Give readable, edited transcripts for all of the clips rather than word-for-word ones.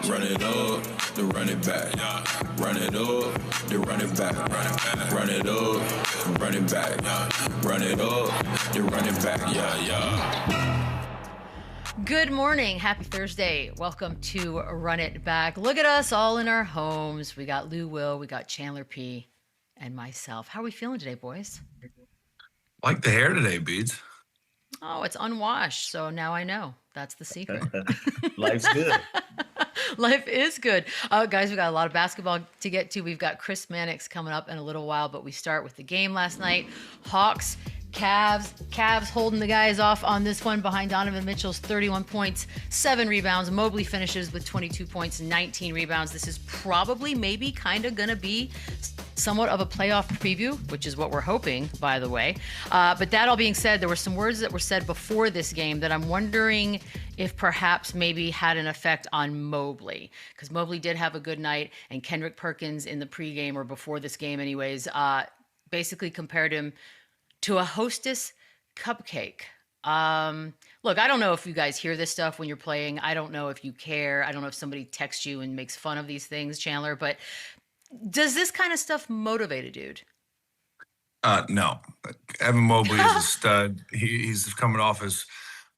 Run it up, then run it back. Run it up, then run it back. Run it up, run it back. Run it up, then run it back. Good morning. Happy Thursday. Welcome to Run It Back. Look at us all in our homes. We got Lou Will, we got Chandler P, and myself. How are we feeling today, boys? Like the hair today, Beads. Oh, it's unwashed, so now I know. That's the secret. Life's good. Life is good. Guys, we got a lot of basketball to get to. We've got Chris MANNIX coming up in a little while, but we start with the game last night. Hawks, Cavs holding the guys off on this one behind Donovan Mitchell's 31 points, 7 rebounds. Mobley finishes with 22 points, 19 rebounds. This is probably maybe kind of going to be somewhat of a playoff preview, which is what we're hoping, by the way. But that all being said, there were some words that were said before this game that I'm wondering if perhaps maybe had an effect on Mobley, because Mobley did have a good night, and Kendrick Perkins in the pregame, or before this game anyways, basically compared him to a Hostess cupcake. Look, I don't know if you guys hear this stuff when you're playing. I don't know if you care. I don't know if somebody texts you and makes fun of these things, Chandler, but does this kind of stuff motivate a dude? No. Evan Mobley is a stud. He's coming off as,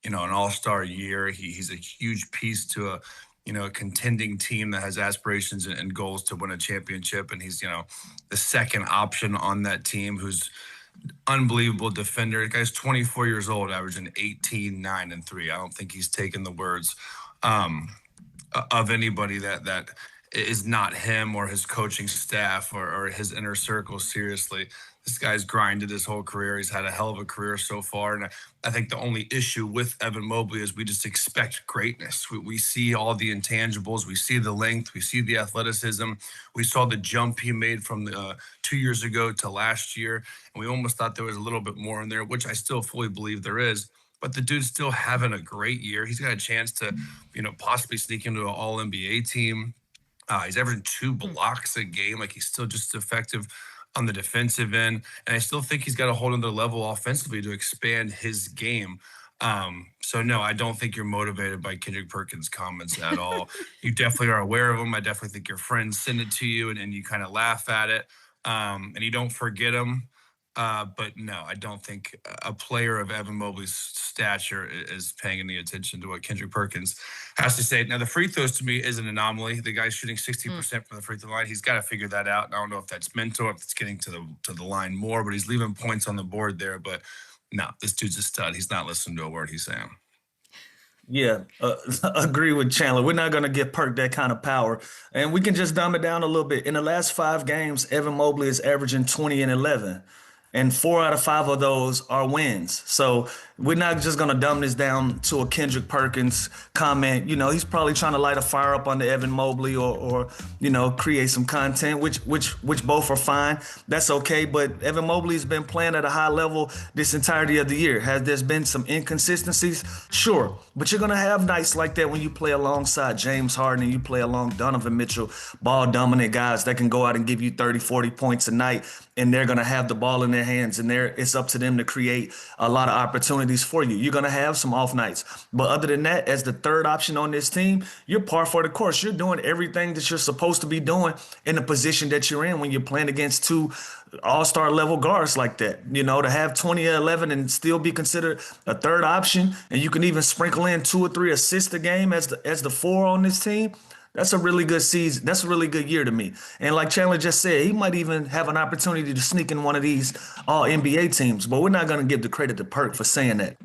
an all-star year. He's a huge piece to a contending team that has aspirations and goals to win a championship. And he's, the second option on that team, who's unbelievable defender. The guy's 24 years old, averaging 18, 9, and 3. I don't think he's taken the words of anybody that is not him or his coaching staff or his inner circle seriously. This guy's grinded his whole career. He's had a hell of a career so far. And I think the only issue with Evan Mobley is we just expect greatness. We see all the intangibles. We see the length. We see the athleticism. We saw the jump he made from 2 years ago to last year. And we almost thought there was a little bit more in there, which I still fully believe there is. But the dude's still having a great year. He's got a chance to, possibly sneak into an all-NBA team. He's averaging 2 blocks a game. Like, he's still just effective on the defensive end. And I still think he's got a whole other level offensively to expand his game. So, no, I don't think you're motivated by Kendrick Perkins' comments at all. You definitely are aware of them. I definitely think your friends send it to you and you kind of laugh at it. And you don't forget them. But no, I don't think a player of Evan Mobley's stature is paying any attention to what Kendrick Perkins has to say. Now, the free throws to me is an anomaly. The guy's shooting 60% from the free throw line. He's got to figure that out. And I don't know if that's mental, if it's getting to the line more, but he's leaving points on the board there. But no, this dude's a stud. He's not listening to a word he's saying. Yeah, agree with Chandler. We're not going to give Perk that kind of power. And we can just dumb it down a little bit. In the last 5 games, Evan Mobley is averaging 20 and 11. And 4 out of 5 of those are wins. So we're not just going to dumb this down to a Kendrick Perkins comment. He's probably trying to light a fire up on the Evan Mobley or create some content, which both are fine. That's okay. But Evan Mobley's been playing at a high level this entirety of the year. Has there been some inconsistencies? Sure. But you're going to have nights like that when you play alongside James Harden and you play along Donovan Mitchell, ball dominant guys that can go out and give you 30, 40 points a night. And they're going to have the ball in their hands, and it's up to them to create a lot of opportunities for you. You're going to have some off nights. But other than that, as the third option on this team, you're par for the course. You're doing everything that you're supposed to be doing in the position that you're in when you're playing against 2 all-star level guards like that. To have 20 or 11 and still be considered a third option, and you can even sprinkle in 2 or 3 assists a game as the 4 on this team. That's a really good season. That's a really good year to me. And like Chandler just said, he might even have an opportunity to sneak in one of these all-NBA teams. But we're not going to give the credit to Perk for saying that.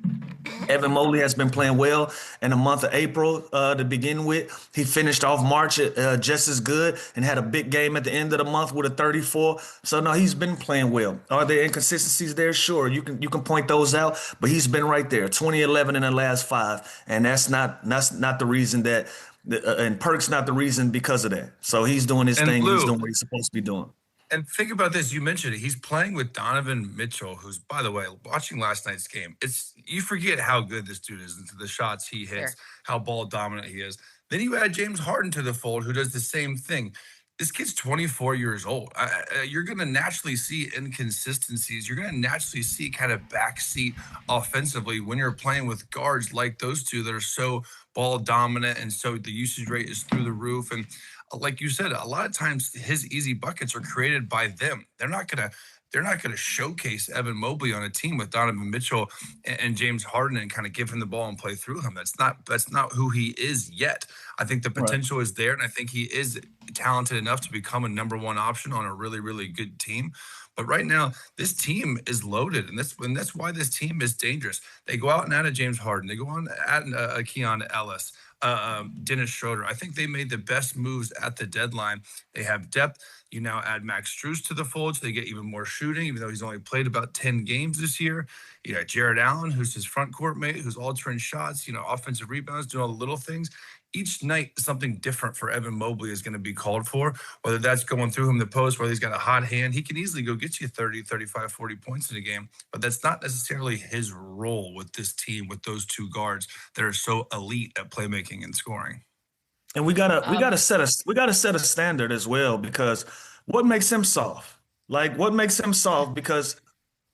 Evan Mobley has been playing well in the month of April to begin with. He finished off March just as good and had a big game at the end of the month with a 34. So, no, he's been playing well. Are there inconsistencies there? Sure, you can point those out. But he's been right there, 20-11 in the last 5. And that's not the reason that and Perk's not the reason because of that. So he's doing his thing. He's doing what he's supposed to be doing. And think about this. You mentioned it. He's playing with Donovan Mitchell, who's, by the way, watching last night's game. You forget how good this dude is, the shots he hits, how ball dominant he is. Then you add James Harden to the fold, who does the same thing. this kid's 24 years old. You're going to naturally see inconsistencies. You're going to naturally see kind of backseat offensively when you're playing with guards like those two that are so ball dominant, and so the usage rate is through the roof. And like you said, a lot of times his easy buckets are created by them. They're not going to showcase Evan Mobley on a team with Donovan Mitchell and James Harden and kind of give him the ball and play through him. That's not who he is yet. I think the potential is there, and I think he is talented enough to become a number one option on a really, really good team. But right now, this team is loaded, and that's why this team is dangerous. They go out and add a James Harden. They go on and add a Keon Ellis, Dennis Schroeder. I think they made the best moves at the deadline. They have depth. You now add Max Strus to the fold, so they get even more shooting, even though he's only played about 10 games this year. You got Jared Allen, who's his front court mate, who's altering shots, offensive rebounds, doing all the little things. Each night, something different for Evan Mobley is going to be called for, whether that's going through him the post, whether he's got a hot hand. He can easily go get you 30, 35, 40 points in a game, but that's not necessarily his role with this team, with those two guards that are so elite at playmaking and scoring. And we gotta set a standard as well, because what makes him soft? Like, what makes him soft? Because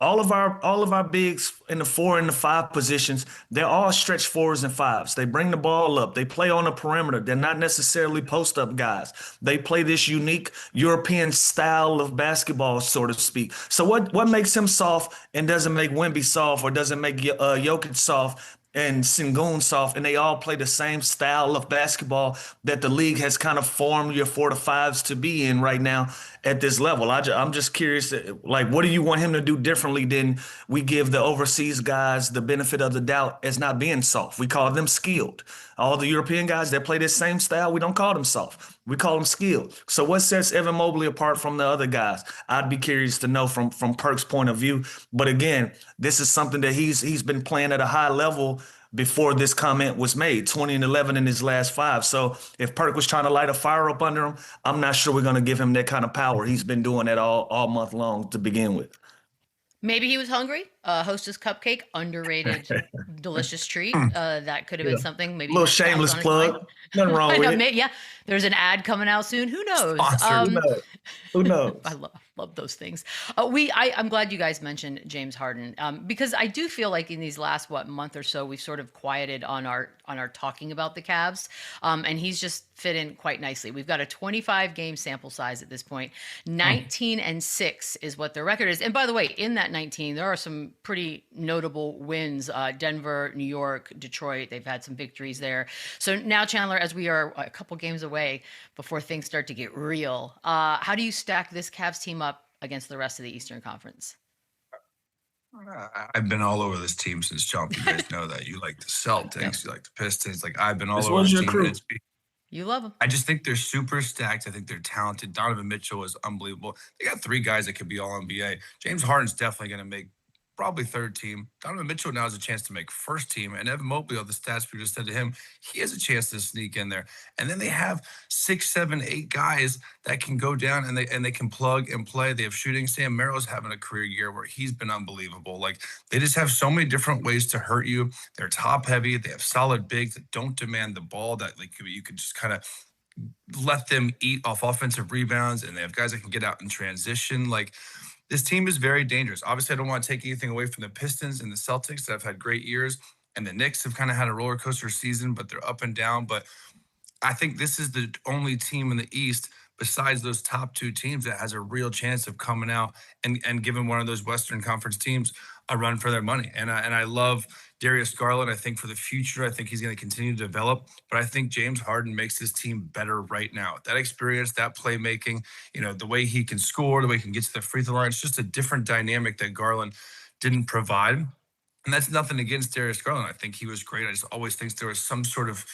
all of our bigs in the 4 and the 5 positions, they're all stretch 4s and 5s. They bring the ball up. They play on the perimeter. They're not necessarily post up guys. They play this unique European style of basketball, so to speak. So what makes him soft and doesn't make Wemby soft, or doesn't make Jokic soft and Sengun soft, and they all play the same style of basketball that the league has kind of formed your 4 to 5s to be in right now at this level. I'm just curious, like, what do you want him to do differently than we give the overseas guys the benefit of the doubt as not being soft? We call them skilled. All the European guys that play this same style, we don't call them soft. We call them skilled. So what sets Evan Mobley apart from the other guys? I'd be curious to know from Perk's point of view. But again, this is something that he's been playing at a high level before this comment was made, 20 and 11 in his last 5. So if Perk was trying to light a fire up under him, I'm not sure we're going to give him that kind of power. He's been doing that all month long to begin with. Maybe he was hungry. Hostess cupcake, underrated, delicious treat. That could have been something. Maybe a little shameless plug. Nothing wrong with it. Yeah, there's an ad coming out soon. Who knows? Who knows? I love those things. I'm glad you guys mentioned James Harden, because I do feel like in these last month or so, we've sort of quieted on our talking about the Cavs, and he's just fit in quite nicely. We've got a 25 game sample size at this point. 19-6 is what their record is. And by the way, in that 19, there are some pretty notable wins. Denver, New York, Detroit, they've had some victories there. So now, Chandler, as we are a couple games away before things start to get real, how do you stack this Cavs team up against the rest of the Eastern Conference? I've been all over this team since jump. You guys know that. You like the Celtics, you like the Pistons. Like, I've been all over the team. You love them. I just think they're super stacked. I think they're talented. Donovan Mitchell is unbelievable. They got 3 guys that could be all NBA. James Harden's definitely going to make probably 3rd team. Donovan Mitchell now has a chance to make 1st team. And Evan Mobley, all the stats we just said to him, he has a chance to sneak in there. And then they have 6, 7, 8 guys that can go down and they can plug and play. They have shooting. Sam Merrill's having a career year where he's been unbelievable. Like, they just have so many different ways to hurt you. They're top heavy. They have solid bigs that don't demand the ball, that like you could just kind of let them eat off offensive rebounds. And they have guys that can get out in transition. Like, this team is very dangerous. Obviously, I don't want to take anything away from the Pistons and the Celtics that have had great years, and the Knicks have kind of had a roller coaster season, but they're up and down. But I think this is the only team in the East besides those top 2 teams that has a real chance of coming out and giving one of those Western Conference teams a run for their money. And I love Darius Garland. I think for the future, I think he's going to continue to develop. But I think James Harden makes his team better right now. That experience, that playmaking, the way he can score, the way he can get to the free throw line, it's just a different dynamic that Garland didn't provide. And that's nothing against Darius Garland. I think he was great. I just always think there was some sort of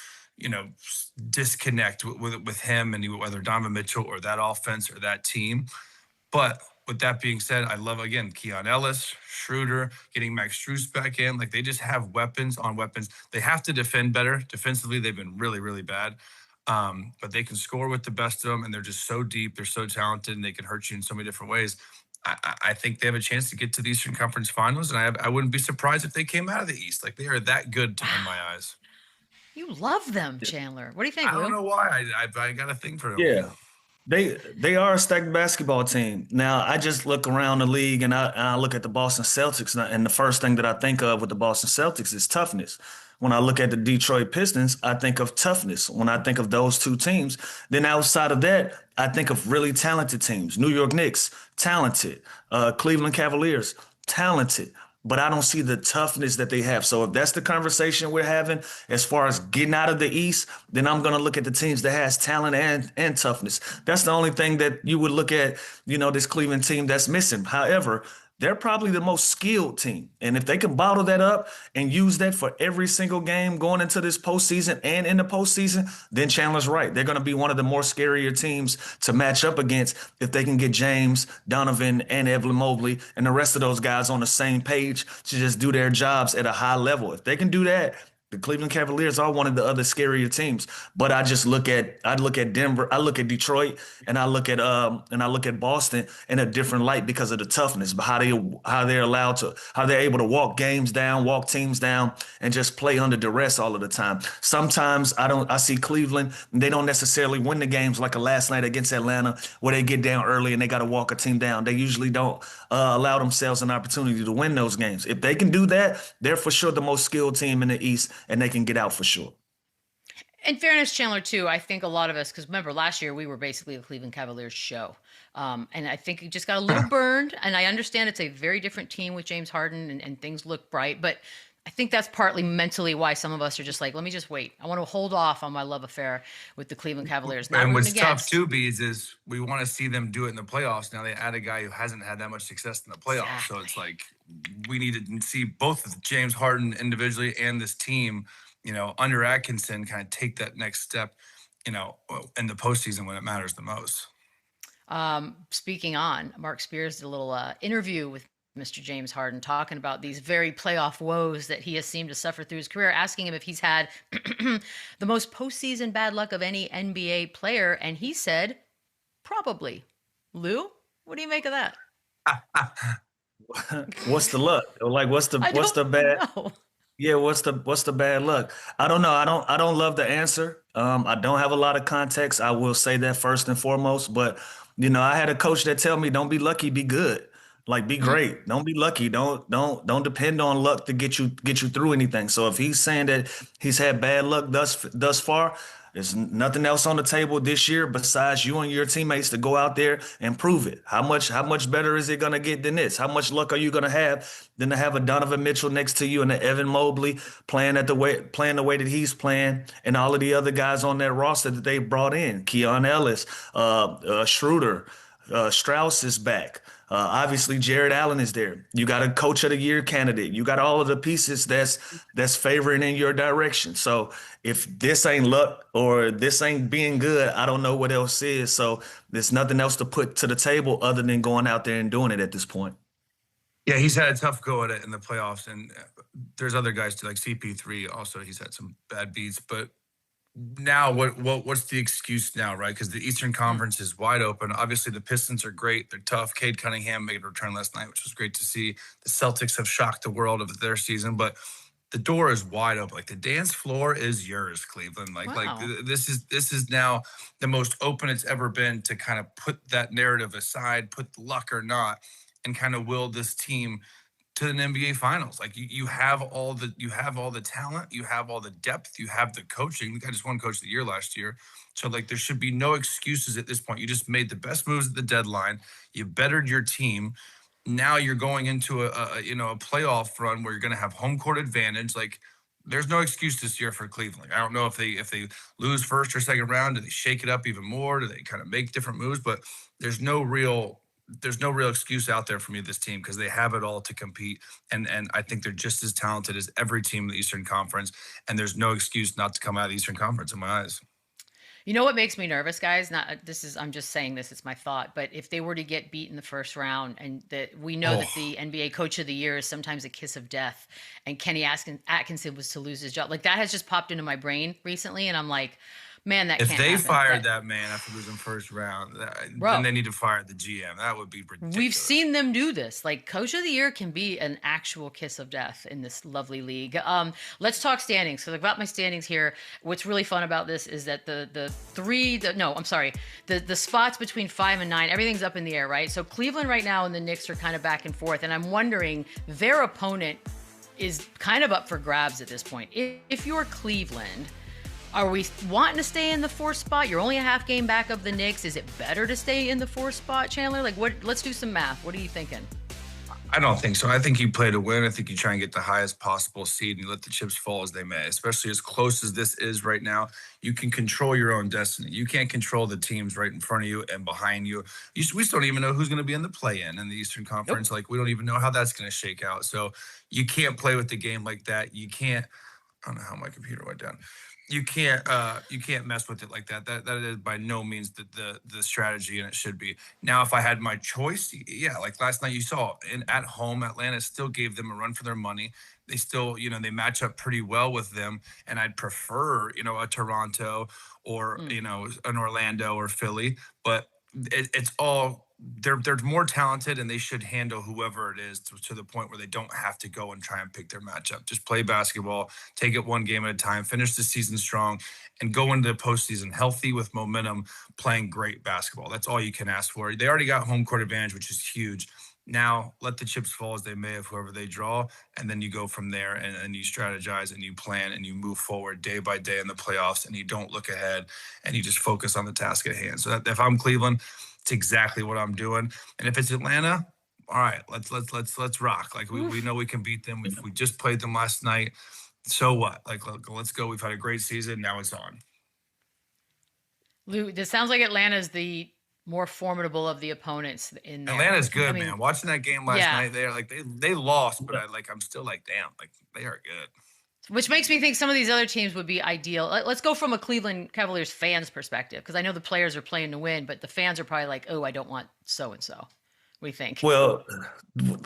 disconnect with him, and whether Donovan Mitchell or that offense or that team. But with that being said, I love, again, Keon Ellis, Schroeder, getting Max Strus back in. Like, they just have weapons on weapons. They have to defend better. Defensively, they've been really, really bad. But they can score with the best of them, and they're just so deep. They're so talented, and they can hurt you in so many different ways. I think they have a chance to get to the Eastern Conference Finals, and I wouldn't be surprised if they came out of the East. Like, they are that good in my eyes. You love them, Chandler. What do you think, I don't know why. I got a thing for them. Yeah. They are a stacked basketball team. Now, I just look around the league and I look at the Boston Celtics, and the first thing that I think of with the Boston Celtics is toughness. When I look at the Detroit Pistons, I think of toughness. When I think of those two teams, then outside of that, I think of really talented teams. New York Knicks, talented. Cleveland Cavaliers, talented. But I don't see the toughness that they have. So if that's the conversation we're having as far as getting out of the East, then I'm going to look at the teams that has talent and toughness. That's the only thing that you would look at, this Cleveland team that's missing. However, they're probably the most skilled team. And if they can bottle that up and use that for every single game going into this postseason and in the postseason, then Chandler's right. They're going to be one of the more scarier teams to match up against if they can get James, Donovan, and Evan Mobley and the rest of those guys on the same page to just do their jobs at a high level. If they can do that, the Cleveland Cavaliers are one of the other scarier teams, but I look at Denver, I look at Detroit, and I look at Boston in a different light because of the toughness, but how they're able to walk games down, walk teams down, and just play under duress all of the time. Sometimes I see Cleveland, they don't necessarily win the games like a last night against Atlanta where they get down early and they got to walk a team down. They usually don't allow themselves an opportunity to win those games. If they can do that, they're for sure the most skilled team in the East, and they can get out for sure. In fairness, Chandler, too, I think a lot of us, because remember last year we were basically a Cleveland Cavaliers show. And I think it just got a little burned. And I understand it's a very different team with James Harden and things look bright. But I think that's partly mentally why some of us are just like, let me just wait. I want to hold off on my love affair with the Cleveland Cavaliers. And what's tough too, Bees, is we want to see them do it in the playoffs. Now they add a guy who hasn't had that much success in the playoffs. Exactly. So it's like we need to see both James Harden individually and this team, under Atkinson kind of take that next step, in the postseason when it matters the most. Speaking on, Mark Spears did a little interview with Mr. James Harden talking about these very playoff woes that he has seemed to suffer through his career, asking him if he's had the most postseason bad luck of any NBA player. And he said, probably. Lou, what do you make of that? What's the luck? Like, what's the bad? Know. Yeah, what's the bad luck? I don't know. I don't love the answer. I don't have a lot of context. I will say that first and foremost. But I had a coach that tell me, don't be lucky, be good. Like, be great. Don't be lucky. Don't depend on luck to get you through anything. So if he's saying that he's had bad luck thus far, there's nothing else on the table this year besides you and your teammates to go out there and prove it. How much better is it gonna get than this? How much luck are you gonna have than to have a Donovan Mitchell next to you and an Evan Mobley playing the way that he's playing, and all of the other guys on that roster that they brought in, Keon Ellis, Schroeder, Strauss is back. Obviously, Jared Allen is there. You got a Coach of the Year candidate. You got all of the pieces that's favoring in your direction. So if this ain't luck or this ain't being good, I don't know what else is. So there's nothing else to put to the table other than going out there and doing it at this point. Yeah, he's had a tough go at it in the playoffs, and there's other guys too, like CP3. Also, he's had some bad beats, but. Now, what's the excuse now, right? Because the Eastern Conference is wide open. Obviously, the Pistons are great. They're tough. Cade Cunningham made a return last night, which was great to see. The Celtics have shocked the world of their season, but the door is wide open. Like, the dance floor is yours, Cleveland. Wow. This is now the most open it's ever been to kind of put that narrative aside, put luck or not, and kind of will this team to an NBA Finals. Like, you have all the talent, you have all the depth, you have the coaching. The guy just won Coach of the Year last year. So, like, there should be no excuses at this point. You just made the best moves at the deadline. You bettered your team. Now you're going into a playoff run where you're going to have home court advantage. Like, there's no excuse this year for Cleveland. I don't know if they lose first or second round. Do they shake it up even more? Do they kind of make different moves? But there's no real excuse out there for me, this team, because they have it all to compete. And I think they're just as talented as every team in the Eastern Conference. And there's no excuse not to come out of the Eastern Conference in my eyes. You know what makes me nervous, guys? I'm just saying this, it's my thought. But if they were to get beat in the first round, and that we know that the NBA Coach of the Year is sometimes a kiss of death, and Kenny Atkinson was to lose his job, like, that has just popped into my brain recently. And I'm like, Man, that If can't they happen. fired that man after losing first round, then they need to fire the GM. That would be ridiculous. We've seen them do this. Like, Coach of the Year can be an actual kiss of death in this lovely league. Let's talk standings. So I've got my standings here. What's really fun about this is that the spots between 5 and 9, everything's up in the air, right? So Cleveland right now and the Knicks are kind of back and forth, and I'm wondering, their opponent is kind of up for grabs at this point. If you're Cleveland, are we wanting to stay in the 4th spot? You're only a half game back of the Knicks. Is it better to stay in the 4th spot, Chandler? Like, what? Let's do some math. What are you thinking? I don't think so. I think you play to win. I think you try and get the highest possible seed and you let the chips fall as they may, especially as close as this is right now. You can control your own destiny. You can't control the teams right in front of you and behind you. We still don't even know who's going to be in the play-in in the Eastern Conference. Nope. Like, we don't even know how that's going to shake out. So you can't play with the game like that. You can't, I don't know how my computer went down. You can't mess with it like that. That is by no means the strategy, and it should be. Now, if I had my choice, yeah, like last night you saw, at home, Atlanta still gave them a run for their money. They still, they match up pretty well with them, and I'd prefer, a Toronto or an Orlando or Philly, but it's all. They're more talented, and they should handle whoever it is to the point where they don't have to go and try and pick their matchup. Just play basketball, take it one game at a time, finish the season strong, and go into the postseason healthy with momentum, playing great basketball. That's all you can ask for. They already got home court advantage, which is huge. Now let the chips fall as they may of whoever they draw, and then you go from there and you strategize and you plan and you move forward day by day in the playoffs, and you don't look ahead and you just focus on the task at hand. So if I'm Cleveland, it's exactly what I'm doing. And if it's Atlanta, all right, let's rock. Like we know we can beat them. We just played them last night. So what? Like, let's go. We've had a great season. Now it's on. Lou, this sounds like Atlanta's the more formidable of the opponents in there. Atlanta's good, man. Watching that game last night, they're like they lost, but I'm still like, damn, like they are good. Which makes me think some of these other teams would be ideal. Let's go from a Cleveland Cavaliers fans perspective, because I know the players are playing to win, but the fans are probably like, oh, I don't want so-and-so. What do you think? Well,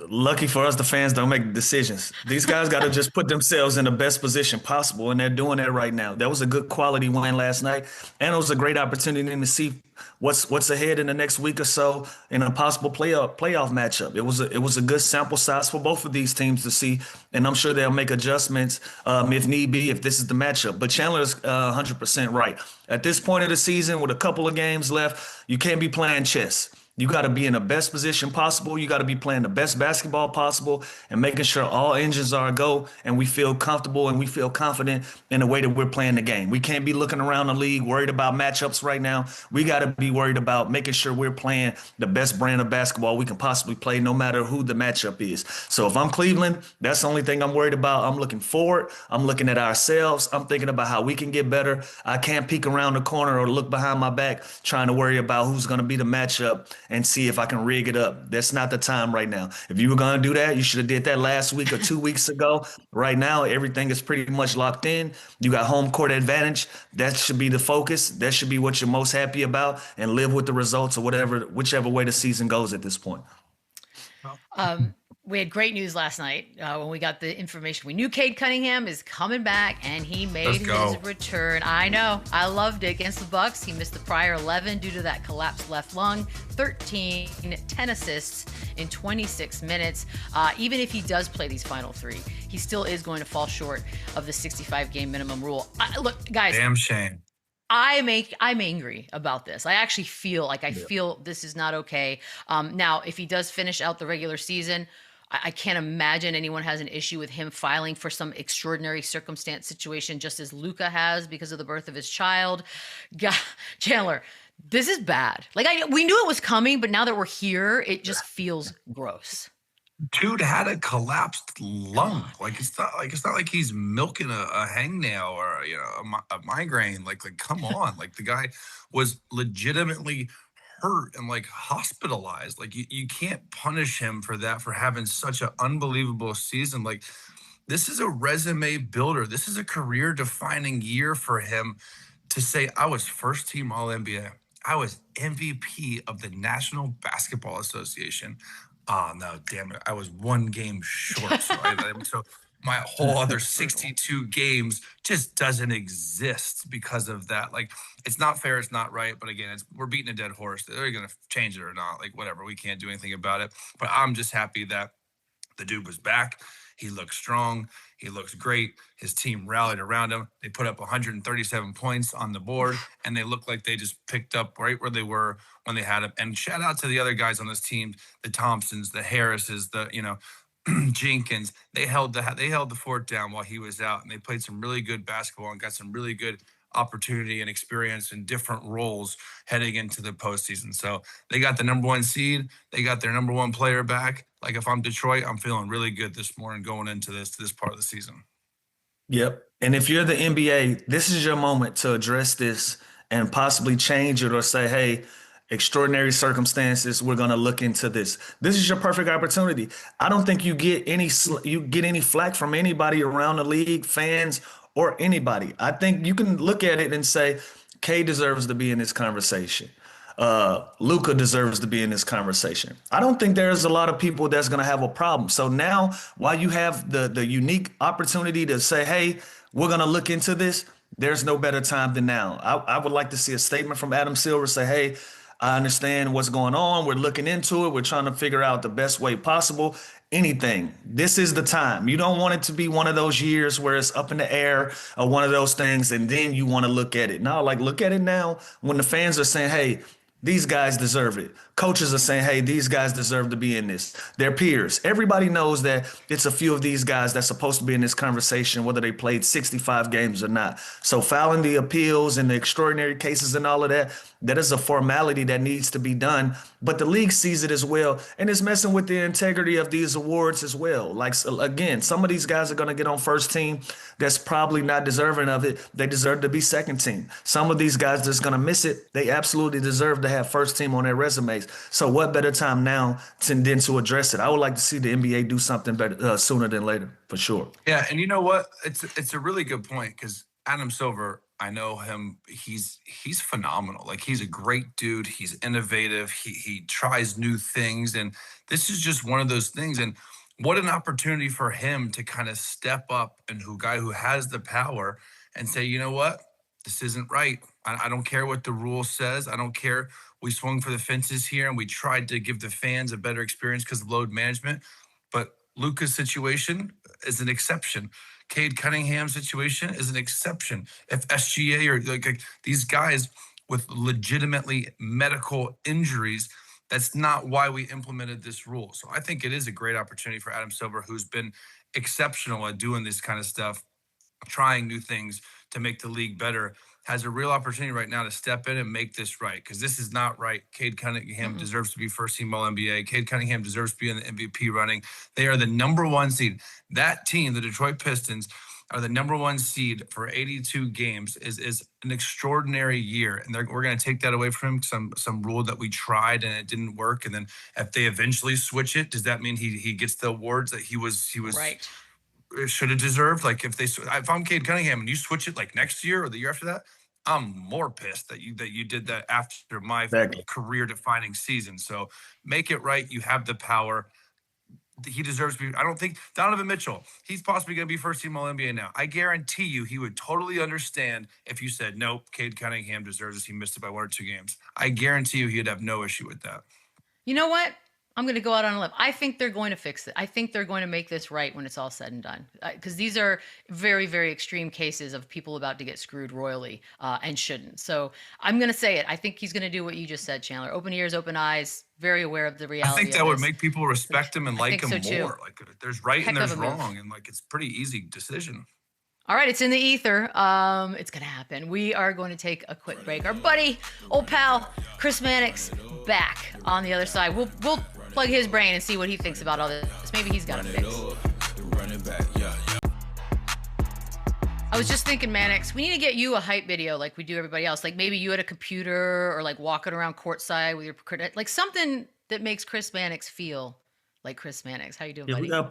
lucky for us, the fans don't make decisions. These guys got to just put themselves in the best position possible, and they're doing that right now. That was a good quality win last night, and it was a great opportunity to see what's ahead in the next week or so in a possible playoff matchup. It was a good sample size for both of these teams to see, and I'm sure they'll make adjustments if need be, if this is the matchup. But Chandler's 100% right. At this point of the season, with a couple of games left, you can't be playing chess. You got to be in the best position possible. You got to be playing the best basketball possible and making sure all engines are a go and we feel comfortable and we feel confident in the way that we're playing the game. We can't be looking around the league worried about matchups right now. We got to be worried about making sure we're playing the best brand of basketball we can possibly play, no matter who the matchup is. So if I'm Cleveland, that's the only thing I'm worried about. I'm looking forward. I'm looking at ourselves. I'm thinking about how we can get better. I can't peek around the corner or look behind my back trying to worry about who's going to be the matchup and see if I can rig it up. That's not the time right now. If you were going to do that, you should have did that last week or 2 weeks ago. Right now, everything is pretty much locked in. You got home court advantage. That should be the focus. That should be what you're most happy about, and live with the results or whichever way the season goes at this point. We had great news last night when we got the information. We knew Cade Cunningham is coming back, and he made his return. I know. I loved it. Against the Bucks, he missed the prior 11 due to that collapsed left lung. 10 assists in 26 minutes. Even if he does play these final 3, he still is going to fall short of the 65-game minimum rule. Look, guys. Damn shame. I'm angry about this. I actually feel like feel this is not okay. Now, if he does finish out the regular season, I can't imagine anyone has an issue with him filing for some extraordinary circumstance situation, just as Luka has because of the birth of his child. Chandler, this is bad. Like we knew it was coming, but now that we're here, it just feels gross. Dude had a collapsed lung. Like it's not like he's milking a hangnail or a migraine. Like come on. Like the guy was legitimately hurt and like hospitalized. Like you can't punish him for that, for having such an unbelievable season. Like this is a resume builder. This is a career defining year for him to say, I was first team All NBA. I was MVP of the National Basketball Association. Oh no, damn it. I was one game short. So my whole other 62 games just doesn't exist because of that. Like, it's not fair, it's not right. But again, we're beating a dead horse. They're gonna change it or not. Like, whatever. We can't do anything about it. But I'm just happy that the dude was back. He looks strong. He looks great. His team rallied around him. They put up 137 points on the board, and they look like they just picked up right where they were when they had him. And shout out to the other guys on this team, the Thompsons, the Harrises, the Jenkins. They held the fort down while he was out, and they played some really good basketball and got some really good opportunity and experience in different roles heading into the postseason. So they got the #1 seed. They got their #1 player back. Like, if I'm Detroit, I'm feeling really good this morning going into this part of the season. Yep. And if you're the NBA, this is your moment to address this and possibly change it or say, hey, extraordinary circumstances, we're going to look into this. This is your perfect opportunity. I don't think you get any flack from anybody around the league, fans, or anybody. I think you can look at it and say, Cade deserves to be in this conversation. Luka deserves to be in this conversation. I don't think there's a lot of people that's going to have a problem. So now, while you have the unique opportunity to say, hey, we're going to look into this, there's no better time than now. I would like to see a statement from Adam Silver say, hey, I understand what's going on. We're looking into it. We're trying to figure out the best way possible. Anything. This is the time. You don't want it to be one of those years where it's up in the air or one of those things, and then you want to look at it. No, like, look at it now when the fans are saying, hey, these guys deserve it. Coaches are saying, hey, these guys deserve to be in this. Their peers. Everybody knows that it's a few of these guys that's supposed to be in this conversation, whether they played 65 games or not. So filing the appeals and the extraordinary cases and all of that, that is a formality that needs to be done. But the league sees it as well, and it's messing with the integrity of these awards as well. Like, again, some of these guys are going to get on first team that's probably not deserving of it. They deserve to be second team. Some of these guys that's going to miss it, they absolutely deserve to have first team on their resumes. So what better time now than to address it? I would like to see the NBA do something better sooner than later, for sure. Yeah, and you know what? It's a really good point, because Adam Silver, I know him. He's phenomenal. Like, he's a great dude. He's innovative. He tries new things, and this is just one of those things. And what an opportunity for him to kind of step up and guy who has the power and say, you know what? This isn't right. I don't care what the rule says. I don't care. We swung for the fences here, and we tried to give the fans a better experience because of load management. But Luka's situation is an exception. Cade Cunningham's situation is an exception. If SGA or like these guys with legitimately medical injuries, that's not why we implemented this rule. So I think it is a great opportunity for Adam Silver, who's been exceptional at doing this kind of stuff, trying new things to make the league better, has a real opportunity right now to step in and make this right, because this is not right. Cade Cunningham deserves to be first team All-NBA. Cade Cunningham deserves to be in the MVP running. They are the #1 seed. That team, the Detroit Pistons, are the #1 seed for 82 games. Is an extraordinary year, and we're going to take that away from him. Some rule that we tried and it didn't work, and then if they eventually switch it, does that mean he gets the awards that he was Right. should have deserved? Like, if I'm Cade Cunningham and you switch it like next year or the year after that, I'm more pissed that you did that after my career-defining season. So make it right. You have the power. He deserves to be. I don't think Donovan Mitchell, he's possibly going to be first team All-NBA now. I guarantee you he would totally understand if you said, nope, Cade Cunningham deserves this. He missed it by 1 or 2 games. I guarantee you he'd have no issue with that. You know what? I'm going to go out on a limb. I think they're going to fix it. I think they're going to make this right when it's all said and done. Because these are very, very extreme cases of people about to get screwed royally and shouldn't. So I'm going to say it. I think he's going to do what you just said, Chandler. Open ears, open eyes, very aware of the reality. I think that would make people respect him and like him so too. more. Like, there's right and there's wrong. And like, it's a pretty easy decision. All right, it's in the ether. It's going to happen. We are going to take a quick break. Our buddy, old pal, Chris MANNIX, back on the other side. We'll plug his brain and see what he thinks about all this. Maybe he's got a fix. I was just thinking, MANNIX, we need to get you a hype video like we do everybody else. Like, maybe you at a computer or like walking around courtside with your, like something that makes Chris MANNIX feel like Chris MANNIX. How you doing, buddy? We gotta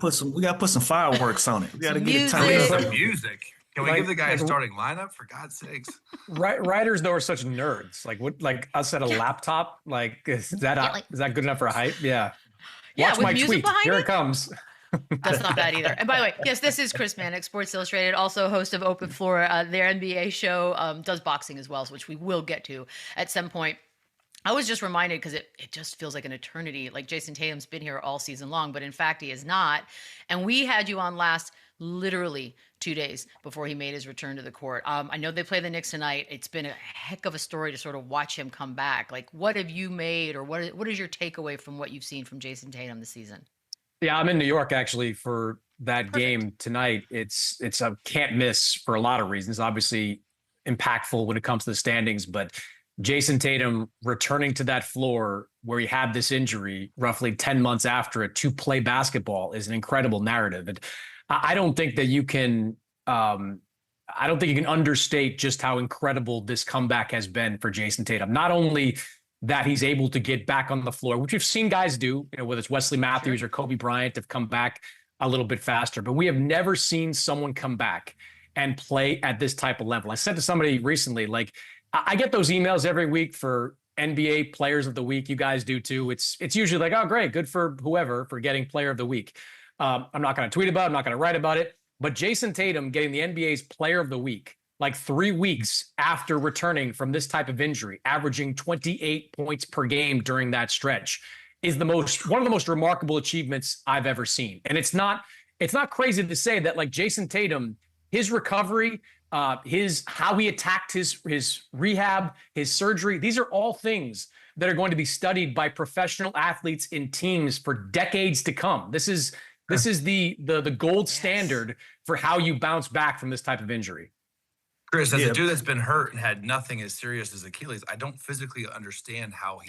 put some fireworks on it. We gotta get it music. timed Some music. Can we give the guy a starting lineup, for God's sakes? Writers though are such nerds. Like, what? Like us at a laptop. Like, is that good enough for a hype? Yeah. Yeah, Watch with my music tweet. behind Here it? it comes. That's not bad either. And by the way, yes, this is Chris Mannix, Sports Illustrated, also host of Open Floor. Their NBA show does boxing as well, which we will get to at some point. I was just reminded because it just feels like an eternity. Like Jayson Tatum's been here all season long, but in fact he is not. And we had you on last literally 2 days before he made his return to the court. I know they play the Knicks tonight. It's been a heck of a story to sort of watch him come back. Like, what have you made, or what is your takeaway from what you've seen from Jayson Tatum this season? Yeah, I'm in New York actually for that game tonight. It's a can't miss for a lot of reasons. Obviously impactful when it comes to the standings, but Jayson Tatum returning to that floor where he had this injury roughly 10 months after it to play basketball is an incredible narrative. And I don't think that you can understate just how incredible this comeback has been for Jayson Tatum. Not only that he's able to get back on the floor, which we've seen guys do, whether it's Wesley Matthews or Kobe Bryant have come back a little bit faster, but we have never seen someone come back and play at this type of level. I said to somebody recently, like, I get those emails every week for NBA Players of the Week. You guys do too. It's usually like, oh, great, good for whoever for getting Player of the Week. I'm not going to tweet about it. I'm not going to write about it. But Jayson Tatum getting the NBA's Player of the Week, like 3 weeks after returning from this type of injury, averaging 28 points per game during that stretch, is one of the most remarkable achievements I've ever seen. And it's not crazy to say that, like, Jayson Tatum, his recovery, how he attacked his rehab, his surgery, these are all things that are going to be studied by professional athletes in teams for decades to come. This is the gold standard for how you bounce back from this type of injury. Chris, as a dude that's been hurt and had nothing as serious as Achilles, I don't physically understand how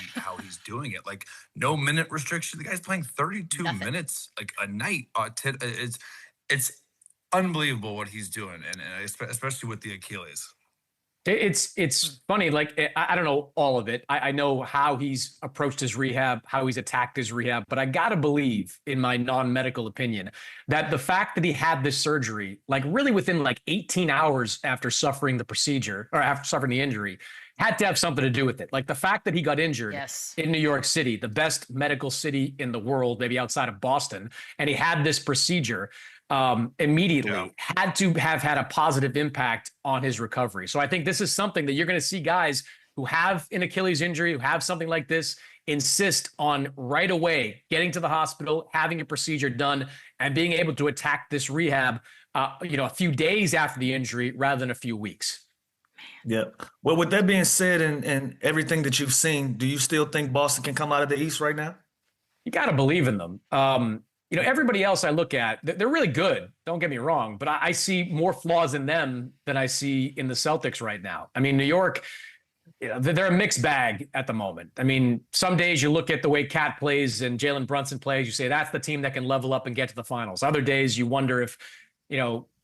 he's doing it. Like, no minute restriction. The guy's playing 32 minutes like a night. It's unbelievable what he's doing, and especially with the Achilles. It's funny. Like, I don't know all of it. I know how he's approached his rehab, how he's attacked his rehab, but I got to believe, in my non-medical opinion, that the fact that he had this surgery, like really within like 18 hours after suffering the procedure or after suffering the injury, had to have something to do with it. Like the fact that he got injured in New York City, the best medical city in the world, maybe outside of Boston, and he had this procedure immediately had to have had a positive impact on his recovery. So I think this is something that you're going to see guys who have an Achilles injury, who have something like this, insist on right away getting to the hospital, having a procedure done, and being able to attack this rehab, a few days after the injury rather than a few weeks. Yeah. Well, with that being said, and everything that you've seen, do you still think Boston can come out of the East right now? You got to believe in them. Everybody else I look at, they're really good. Don't get me wrong, but I see more flaws in them than I see in the Celtics right now. I mean, New York, they're a mixed bag at the moment. I mean, some days you look at the way Cat plays and Jalen Brunson plays, you say that's the team that can level up and get to the finals. Other days you wonder if,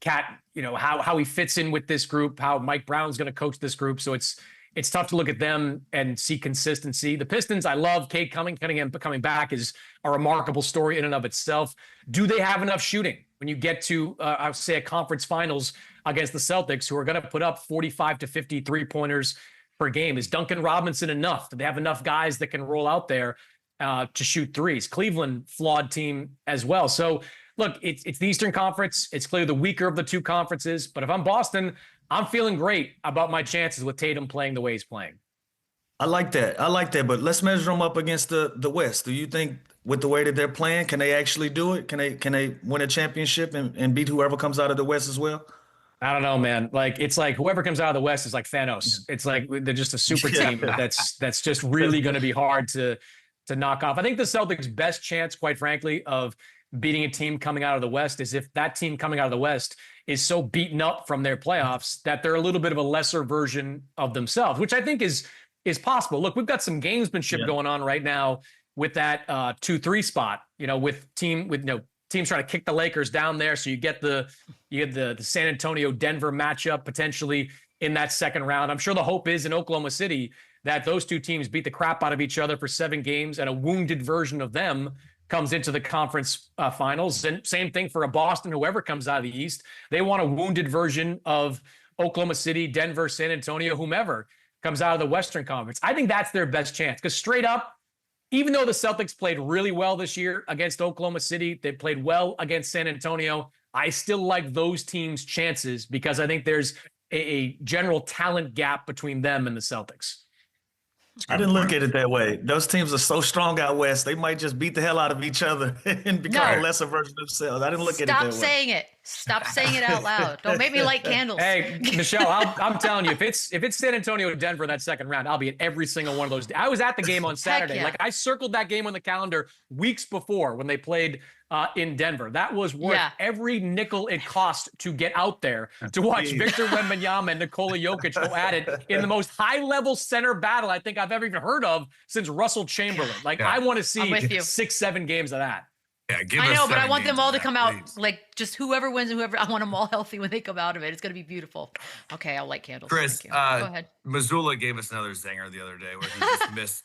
Cat, how he fits in with this group, how Mike Brown's going to coach this group. So it's tough to look at them and see consistency. The Pistons, I love. Cade Cunningham coming back is a remarkable story in and of itself. Do they have enough shooting when you get to, I would say, a conference finals against the Celtics, who are going to put up 45 to 50 3-pointers per game? Is Duncan Robinson enough? Do they have enough guys that can roll out there to shoot threes? Cleveland, flawed team as well. So, look, it's the Eastern Conference. It's clearly the weaker of the two conferences. But if I'm Boston, I'm feeling great about my chances with Tatum playing the way he's playing. I like that. But let's measure them up against the West. Do you think, with the way that they're playing, can they actually do it? Can they win a championship and beat whoever comes out of the West as well? I don't know, man. Like, it's like whoever comes out of the West is like Thanos. It's like they're just a super team that's just really going to be hard to knock off. I think the Celtics' best chance, quite frankly, of beating a team coming out of the West is if that team coming out of the West is so beaten up from their playoffs that they're a little bit of a lesser version of themselves, which I think is possible. Look, we've got some gamesmanship going on right now with that 2-3 spot, with teams trying to kick the Lakers down there. So you get the San Antonio Denver matchup potentially in that second round. I'm sure the hope is in Oklahoma City that those two teams beat the crap out of each other for 7 games and a wounded version of them comes into the conference finals. And same thing for a Boston, whoever comes out of the East, they want a wounded version of Oklahoma City, Denver, San Antonio, whomever comes out of the Western Conference. I think that's their best chance, because straight up, even though the Celtics played really well this year against Oklahoma City, they played well against San Antonio. I still like those teams' chances because I think there's a general talent gap between them and the Celtics. I didn't look at it that way. Those teams are so strong out west, they might just beat the hell out of each other and become a lesser version of themselves. I didn't look at it that way. Stop saying it. Stop saying it out loud. Don't make me light candles. Hey, Michelle, I'm telling you, if it's San Antonio or Denver that second round, I'll be at every single one of those. I was at the game on Saturday. Yeah. Like, I circled that game on the calendar weeks before when they played in Denver. That was worth every nickel it cost to get out there to watch Victor Wembanyama and Nikola Jokic go at it in the most high-level center battle I think I've ever even heard of since Russell Chamberlain. Like, I want to see 6-7 games of that. Yeah, I know, but I want them all to come out, like, just whoever wins and whoever, I want them all healthy when they come out of it. It's going to be beautiful. Okay, I'll light candles. Chris, go ahead. Missoula gave us another zinger the other day where he dismissed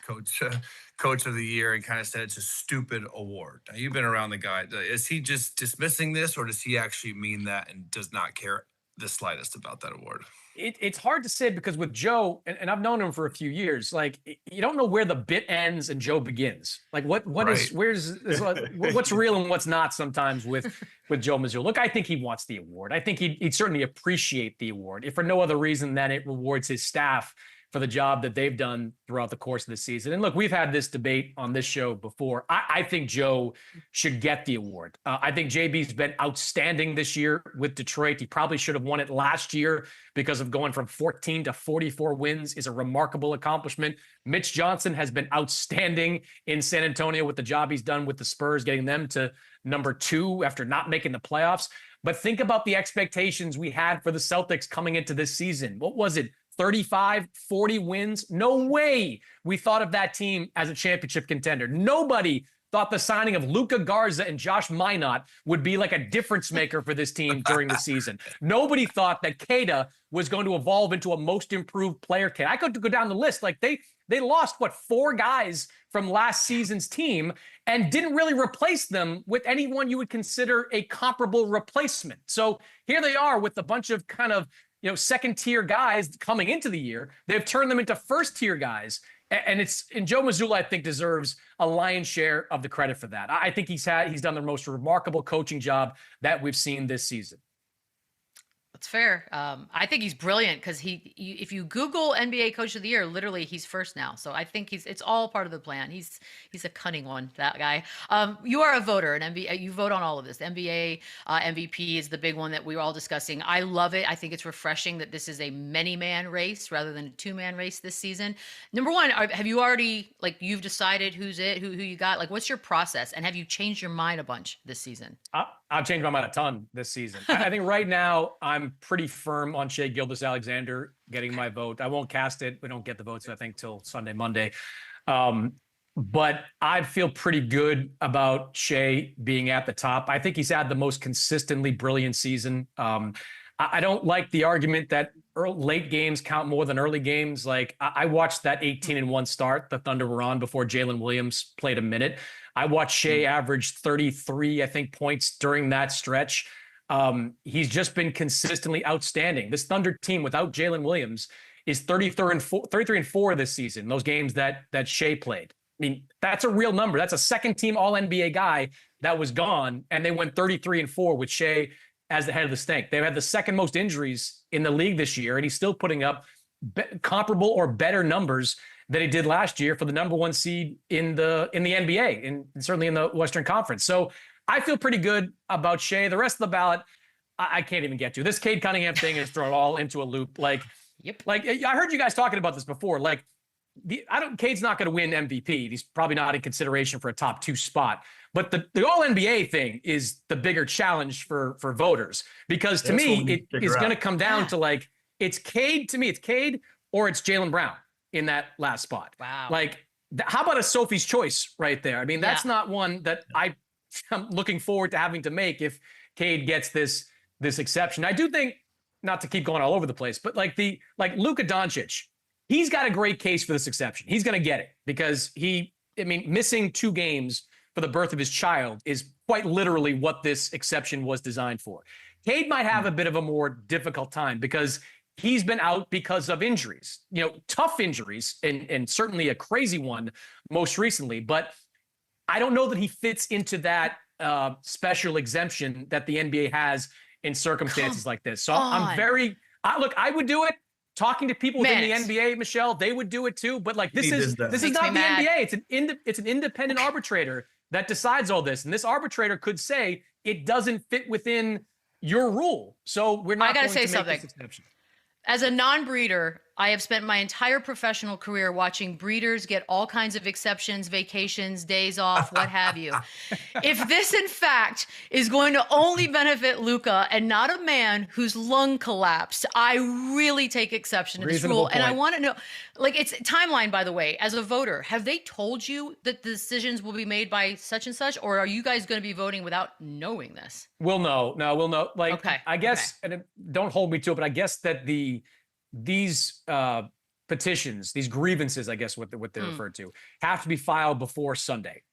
coach of the year and kind of said it's a stupid award. Now, you've been around the guy. Is he just dismissing this, or does he actually mean that and does not care the slightest about that award? It's hard to say because with Joe, and I've known him for a few years, like, you don't know where the bit ends and Joe begins. Like, what's real and what's not sometimes with Joe Mazzulla. Look, I think he wants the award. I think he'd certainly appreciate the award, if for no other reason than it rewards his staff for the job that they've done throughout the course of the season. And look, we've had this debate on this show before. I think Joe should get the award. I think JB's been outstanding this year with Detroit. He probably should have won it last year because of going from 14 to 44 wins is a remarkable accomplishment. Mitch Johnson has been outstanding in San Antonio with the job he's done with the Spurs, getting them to number 2 after not making the playoffs. But think about the expectations we had for the Celtics coming into this season. What was it? 35, 40 wins? No way we thought of that team as a championship contender. Nobody thought the signing of Luka Garza and Josh Minot would be like a difference maker for this team during the season. Nobody thought that Cade was going to evolve into a most improved player. I could go down the list. Like, they lost, 4 guys from last season's team and didn't really replace them with anyone you would consider a comparable replacement. So here they are with a bunch of kind of, second-tier guys coming into the year. They've turned them into first-tier guys. And Joe Mazzulla, I think, deserves a lion's share of the credit for that. I think he's done the most remarkable coaching job that we've seen this season. That's fair. I think he's brilliant because if you Google NBA Coach of the Year, literally he's first now. So I think it's all part of the plan. He's a cunning one, that guy. You are a voter, an NBA. You vote on all of this. The NBA MVP is the big one that we were all discussing. I love it. I think it's refreshing that this is a many-man race rather than a 2-man race this season. Number one, have you already, you've decided who you got? Like, what's your process? And have you changed your mind a bunch this season? I've changed my mind a ton this season. I think right now I'm pretty firm on Shai Gilgeous-Alexander getting my vote. I won't cast it. We don't get the votes, I think, till Sunday, Monday. But I feel pretty good about Shai being at the top. I think he's had the most consistently brilliant season. I don't like the argument that late games count more than early games. Like, I watched that 18-1 start the Thunder were on before Jalen Williams played a minute. I watched Shai average 33, I think, points during that stretch. He's just been consistently outstanding. This Thunder team without Jalen Williams is 33-4 this season, those games that Shai played. I mean, that's a real number. That's a second-team All-NBA guy that was gone, and they went 33-4 with Shai as the head of the snake. They've had the second most injuries in the league this year, and he's still putting up comparable or better numbers than he did last year for the number 1 seed in the NBA, and certainly in the Western Conference. So I feel pretty good about Shai. The rest of the ballot, I can't even get to. This Cade Cunningham thing is thrown all into a loop. Like, I heard you guys talking about this before. Like, Cade's not going to win MVP. He's probably not in consideration for a top 2 spot. But the All NBA thing is the bigger challenge for voters, because to me it is going to come down to it's Cade. To me, it's Cade or it's Jaylen Brown in that last spot. Wow. How about a Sophie's choice right there? I mean, that's not one that I'm looking forward to having to make if Cade gets this exception. I do think, not to keep going all over the place, but Luka Doncic, he's got a great case for this exception. He's going to get it because missing 2 games for the birth of his child is quite literally what this exception was designed for. Cade might have a bit of a more difficult time because he's been out because of injuries, tough injuries, and certainly a crazy one most recently. But I don't know that he fits into that special exemption that the NBA has in circumstances like this. So I'm very, look, I would do it. Talking to people within the NBA, Michelle, they would do it too. But like, this is not the NBA. It's an independent arbitrator that decides all this. And this arbitrator could say it doesn't fit within your rule. So we're not going to make this exception. As a non-breeder, I have spent my entire professional career watching breeders get all kinds of exceptions, vacations, days off, what have you. If this, in fact, is going to only benefit Luka and not a man whose lung collapsed, I really take exception to this rule. And I want to know, like, it's timeline, by the way, as a voter, have they told you that the decisions will be made by such and such, or are you guys going to be voting without knowing this? We'll know. No, we'll know. Like, I guess, and don't hold me to it, but I guess that these petitions, these grievances, I guess what they're referred to, have to be filed before Sunday.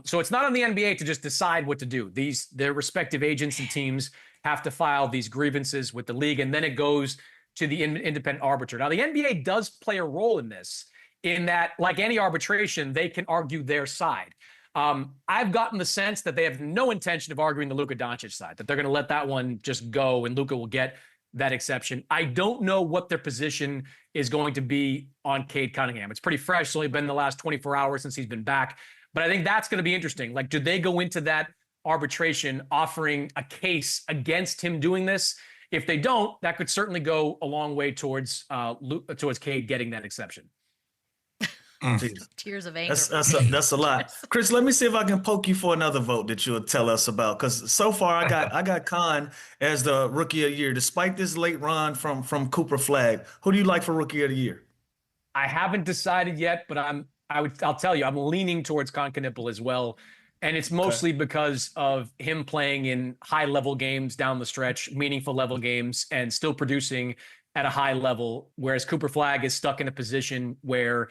So it's not on the NBA to just decide what to do. Their respective agents and teams have to file these grievances with the league, and then it goes to the independent arbitrator. Now, the NBA does play a role in this, in that, like any arbitration, they can argue their side. I've gotten the sense that they have no intention of arguing the Luka Doncic side, that they're going to let that one just go and Luka will get that exception. I don't know what their position is going to be on Cade Cunningham. It's pretty fresh. It's only been the last 24 hours since he's been back. But I think that's going to be interesting. Like, do they go into that arbitration offering a case against him doing this? If they don't, that could certainly go a long way towards Cade getting that exception. Tears of anger. That's a lot. Chris, let me see if I can poke you for another vote that you'll tell us about. Because so far I got Con as the rookie of the year, despite this late run from Cooper Flag. Who do you like for rookie of the year? I haven't decided yet, but I'll tell you, I'm leaning towards Con Knipple as well. And it's mostly because of him playing in high-level games down the stretch, meaningful level games, and still producing at a high level, whereas Cooper Flag is stuck in a position where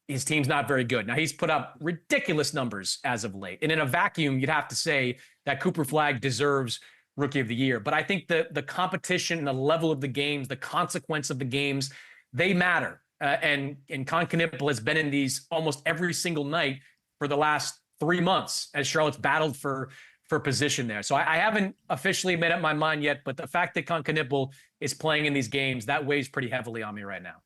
his team's not very good. Now, he's put up ridiculous numbers as of late. And in a vacuum, you'd have to say that Cooper Flag deserves Rookie of the Year. But I think the competition and the level of the games, the consequence of the games, they matter. And Con Knipple has been in these almost every single night for the last 3 months as Charlotte's battled for position there. So I haven't officially made up my mind yet, but the fact that Con Knipple is playing in these games, that weighs pretty heavily on me right now.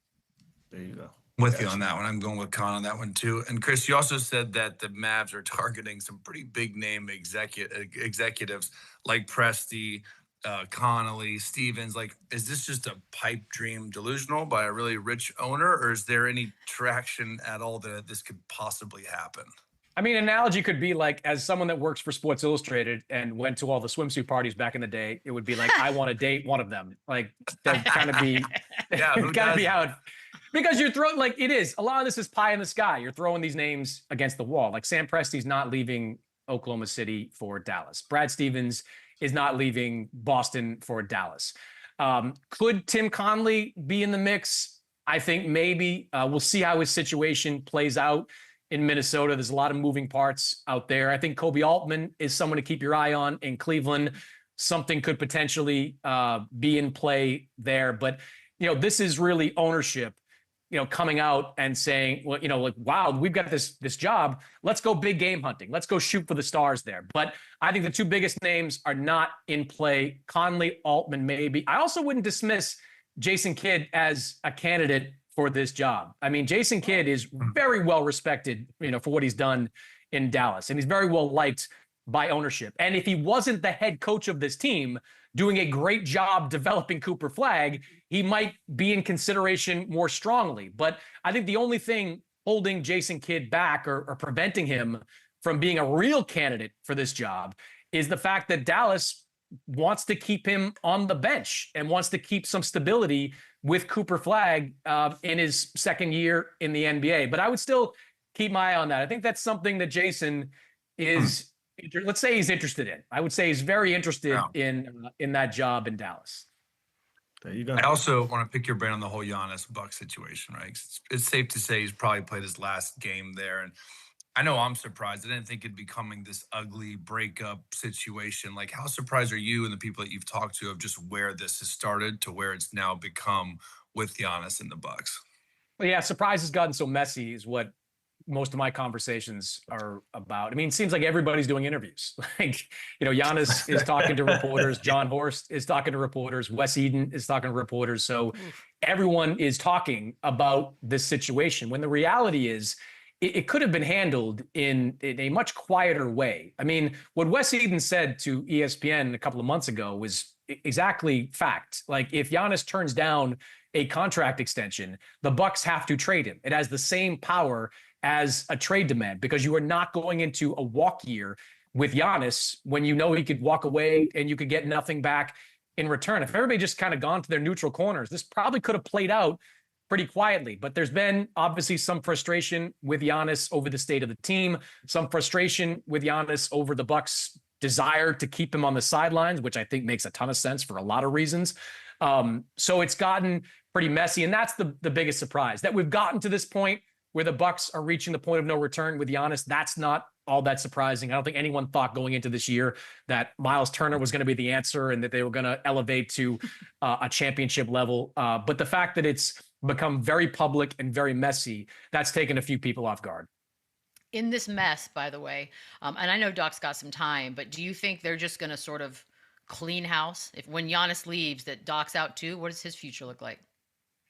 There you go. With you on that one. I'm going with Con on that one too. And Chris, you also said that the Mavs are targeting some pretty big name executives like Presti, Connolly, Stevens. Like, is this just a pipe dream delusional by a really rich owner, or is there any traction at all that this could possibly happen? I mean, an analogy could be like, as someone that works for Sports Illustrated and went to all the swimsuit parties back in the day, it would be like, I want to date one of them. Like, that kind of be, kind of be how it. Because you're throwing, like, it is. A lot of this is pie in the sky. You're throwing these names against the wall. Like, Sam Presti's not leaving Oklahoma City for Dallas. Brad Stevens is not leaving Boston for Dallas. Could Tim Connolly be in the mix? I think maybe. We'll see how his situation plays out in Minnesota. There's a lot of moving parts out there. I think Kobe Altman is someone to keep your eye on in Cleveland. Something could potentially be in play there. But, this is really ownership, coming out and saying, well, like, wow, we've got this job. Let's go big game hunting. Let's go shoot for the stars there. But I think the two biggest names are not in play. Conley, Altman, maybe. I also wouldn't dismiss Jason Kidd as a candidate for this job. I mean, Jason Kidd is very well respected, for what he's done in Dallas, and he's very well liked by ownership. And if he wasn't the head coach of this team, doing a great job developing Cooper Flag, he might be in consideration more strongly. But I think the only thing holding Jason Kidd back or preventing him from being a real candidate for this job is the fact that Dallas wants to keep him on the bench and wants to keep some stability with Cooper Flag in his second year in the NBA. But I would still keep my eye on that. I think that's something that Jason is let's say he's interested in. I would say he's very interested in that job in Dallas. There you go. I also want to pick your brain on the whole Giannis Buck situation, right? It's safe to say he's probably played his last game there. And I know I'm surprised. I didn't think it'd becoming this ugly breakup situation. Like, how surprised are you and the people that you've talked to of just where this has started to where it's now become with Giannis and the Bucks. Well, yeah, surprise has gotten so messy is what most of my conversations are about. I mean, it seems like everybody's doing interviews. Like, Giannis is talking to reporters, John Horst is talking to reporters, Wes Eden is talking to reporters. So everyone is talking about this situation when the reality is it could have been handled in a much quieter way. I mean, what Wes Eden said to ESPN a couple of months ago was exactly fact. Like, if Giannis turns down a contract extension, the Bucks have to trade him. It has the same power as a trade demand because you are not going into a walk year with Giannis when you know he could walk away and you could get nothing back in return. If everybody just kind of gone to their neutral corners, this probably could have played out pretty quietly. But there's been obviously some frustration with Giannis over the state of the team, some frustration with Giannis over the Bucks' desire to keep him on the sidelines, which I think makes a ton of sense for a lot of reasons. So it's gotten pretty messy. And that's the biggest surprise, that we've gotten to this point where the Bucks are reaching the point of no return with Giannis. That's not all that surprising. I don't think anyone thought going into this year that Miles Turner was going to be the answer and that they were going to elevate to a championship level. But the fact that it's become very public and very messy, that's taken a few people off guard. In this mess, by the way, and I know Doc's got some time, but do you think they're just going to sort of clean house? If when Giannis leaves, that Doc's out too, what does his future look like?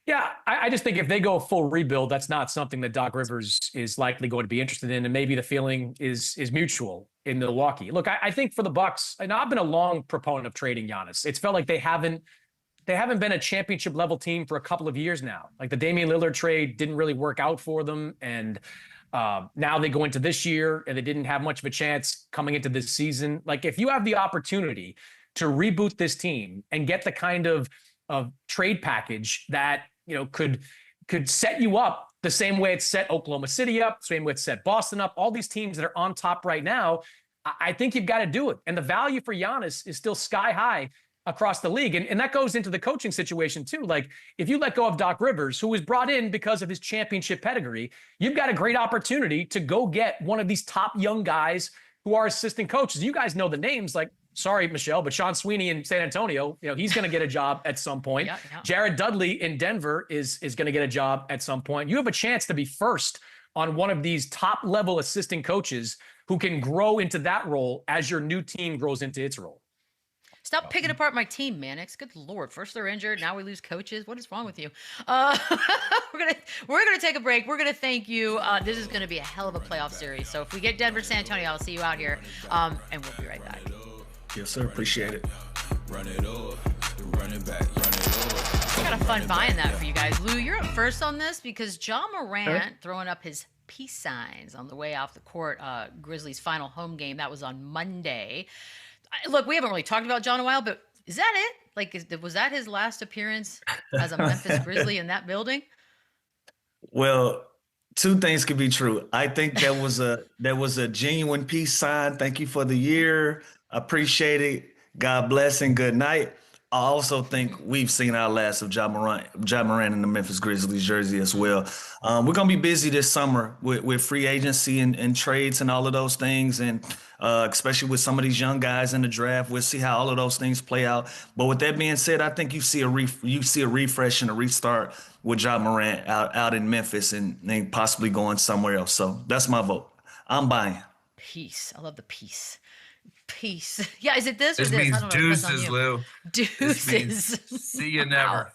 Yeah, I just think if they go full rebuild, that's not something that Doc Rivers is likely going to be interested in. And maybe the feeling is mutual in Milwaukee. Look, I think for the Bucks, and I've been a long proponent of trading Giannis. It's felt like they haven't been a championship level team for a couple of years now. Like the Damian Lillard trade didn't really work out for them. And now they go into this year and they didn't have much of a chance coming into this season. Like, if you have the opportunity to reboot this team and get the kind of trade package that, could set you up the same way it set Oklahoma City up, the same way it set Boston up, all these teams that are on top right now, I think you've got to do it. And the value for Giannis is still sky high across the league. And that goes into the coaching situation too. Like, if you let go of Doc Rivers, who was brought in because of his championship pedigree, you've got a great opportunity to go get one of these top young guys who are assistant coaches. You guys know the names, like, sorry, Michelle, but Sean Sweeney in San Antonio, he's going to get a job at some point. Yeah. Jared Dudley in Denver is going to get a job at some point. You have a chance to be first on one of these top level assistant coaches who can grow into that role as your new team grows into its role. Stop picking apart my team, MANNIX. Good Lord. First they're injured. Now we lose coaches. What is wrong with you? We're gonna take a break. We're going to thank you. This is going to be a hell of a playoff series. So if we get Denver, San Antonio, I'll see you out here. And we'll be right back. Yes, sir. Appreciate it. Run it up, run it back, run it up. I got a fun buying that for you guys. Lou, you're up first on this because John Morant throwing up his peace signs on the way off the court. Grizzlies' final home game. That was on Monday. Look, we haven't really talked about John in a while, but is that it? Like, was that his last appearance as a Memphis Grizzly in that building? Well, two things could be true. I think that was a genuine peace sign. Thank you for the year. Appreciate it. God bless and good night. I also think we've seen our last of Ja Morant in the Memphis Grizzlies jersey as well. We're going to be busy this summer with free agency and trades and all of those things, and especially with some of these young guys in the draft. We'll see how all of those things play out. But with that being said, I think you see a refresh and a restart with Ja Morant out in Memphis and possibly going somewhere else. So that's my vote. I'm buying. Peace. I love the peace. Peace. Yeah, is it this or This this? means I don't know. deuces, Lou. Deuces. This means see you never.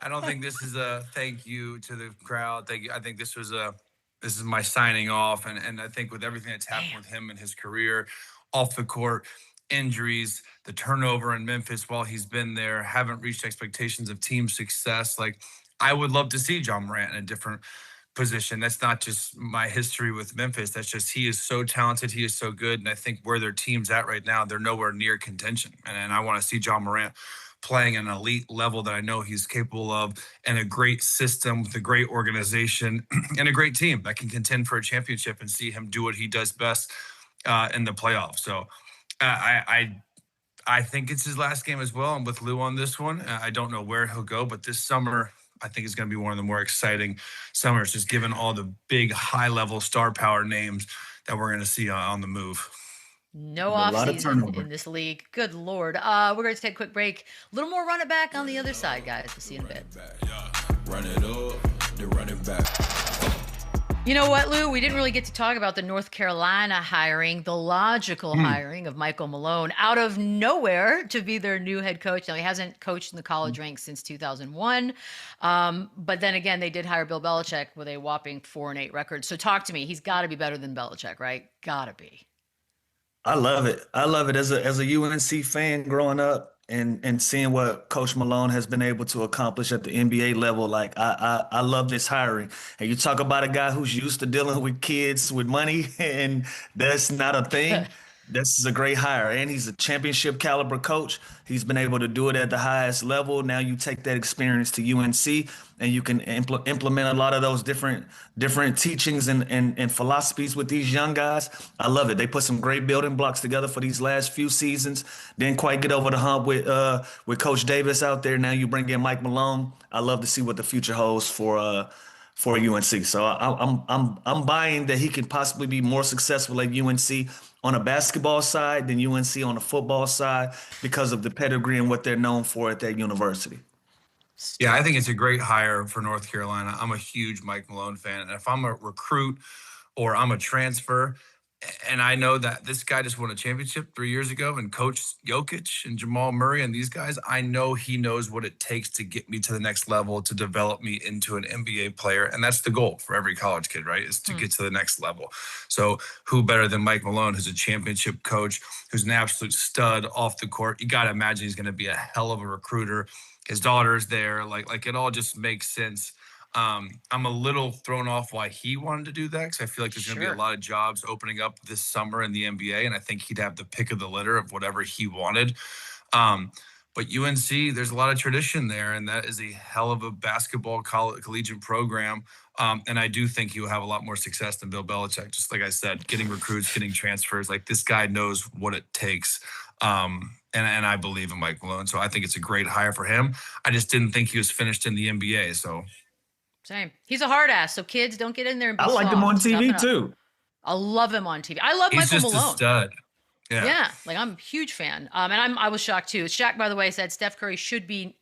I don't think this is a thank you to the crowd. I think this is my signing off. And I think with everything that's happened with him and his career, off the court, injuries, the turnover in Memphis while he's been there, haven't reached expectations of team success. Like, I would love to see John Morant in a different position. That's not just my history with Memphis. That's just, he is so talented. He is so good. And I think where their team's at right now, they're nowhere near contention. And I want to see John Morant playing an elite level that I know he's capable of, and a great system with a great organization and a great team that can contend for a championship, and see him do what he does best in the playoffs. So I think it's his last game as well. I'm with Lou on this one. I don't know where he'll go, but this summer, I think it's going to be one of the more exciting summers, just given all the big high-level star power names that we're going to see on the move. No A off lot of season turnover. in this league. Good Lord. We're going to take a quick break. A little more run it back on the other side, guys. We'll see you in a bit. Run it up, then run it back. You know what, Lou? We didn't really get to talk about the North Carolina hiring, the logical hiring of Michael Malone out of nowhere to be their new head coach. Now, he hasn't coached in the college ranks since 2001. But then again, they did hire Bill Belichick with a whopping 4-8 record. So talk to me. He's got to be better than Belichick, right? Got to be. I love it. I love it as a UNC fan growing up and seeing what Coach Malone has been able to accomplish at the NBA level. Like I love this hiring. And you talk about a guy who's used to dealing with kids with money, and that's not a thing. This is a great hire, and he's a championship caliber coach. He's been able to do it at the highest level. Now you take that experience to UNC, and you can implement a lot of those different teachings and philosophies with these young guys. I love it. They put some great building blocks together for these last few seasons. Didn't quite get over the hump with Coach Davis out there. Now you bring in Mike Malone. I love to see what the future holds for UNC. So I'm buying that he can possibly be more successful at UNC on a basketball side than UNC on the football side because of the pedigree and what they're known for at that university. Yeah, I think it's a great hire for North Carolina. I'm a huge Mike Malone fan. And if I'm a recruit or I'm a transfer, and I know that this guy just won a championship 3 years ago and coached Jokic and Jamal Murray and these guys, I know he knows what it takes to get me to the next level, to develop me into an NBA player. And that's the goal for every college kid, right? Is to get to the next level. So who better than Mike Malone, who's a championship coach, who's an absolute stud off the court? You got to imagine he's going to be a hell of a recruiter. His daughter's there. Like it all just makes sense. I'm a little thrown off why he wanted to do that, because I feel like there's going to be a lot of jobs opening up this summer in the NBA, and I think he'd have the pick of the litter of whatever he wanted. But UNC, there's a lot of tradition there, and that is a hell of a basketball collegiate program. And I do think he'll have a lot more success than Bill Belichick. Just like I said, getting recruits, getting transfers. Like, this guy knows what it takes. And I believe in Mike Malone, so I think it's a great hire for him. I just didn't think he was finished in the NBA, so. Same. He's a hard ass, so kids, don't get in there and be I like him on TV too. I love him on TV. I love He's Michael just Malone. a stud. Yeah, like I'm a huge fan. And I was shocked too. Shaq, by the way, said Steph Curry should be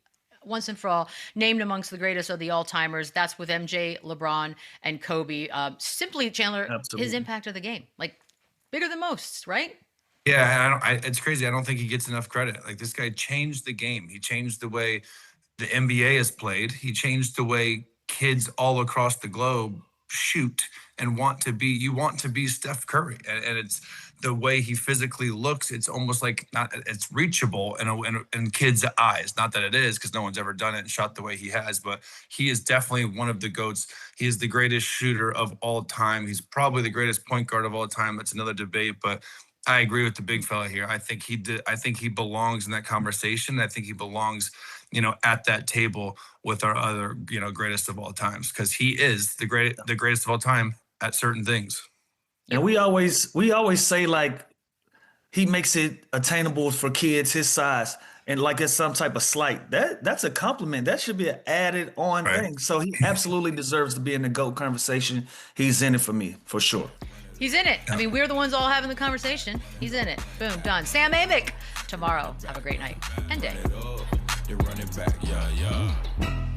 once and for all named amongst the greatest of the all-timers. That's with MJ, LeBron, and Kobe. Simply, Chandler, his impact of the game, like bigger than most, right? Yeah, it's crazy. I don't think he gets enough credit. Like, this guy changed the game. He changed the way the NBA is played. He changed the way kids all across the globe shoot and want to be Steph Curry. And it's the way he physically looks. It's almost like it's reachable in kids' eyes. Not that it is, because no one's ever done it and shot the way he has, but he is definitely one of the GOATs. He is the greatest shooter of all time. He's probably the greatest point guard of all time. That's another debate, but I agree with the big fella here. I think he belongs in that conversation. I think he belongs, at that table with our other, greatest of all times, because he is the greatest of all time at certain things. And we always say, like, he makes it attainable for kids his size, and like it's some type of slight. That's a compliment. That should be an added on thing. So he absolutely deserves to be in the GOAT conversation. He's in it for me, for sure. He's in it. I mean, we're the ones all having the conversation. He's in it. Boom, done. Sam Amick tomorrow. Have a great night and day. They run it back, yeah.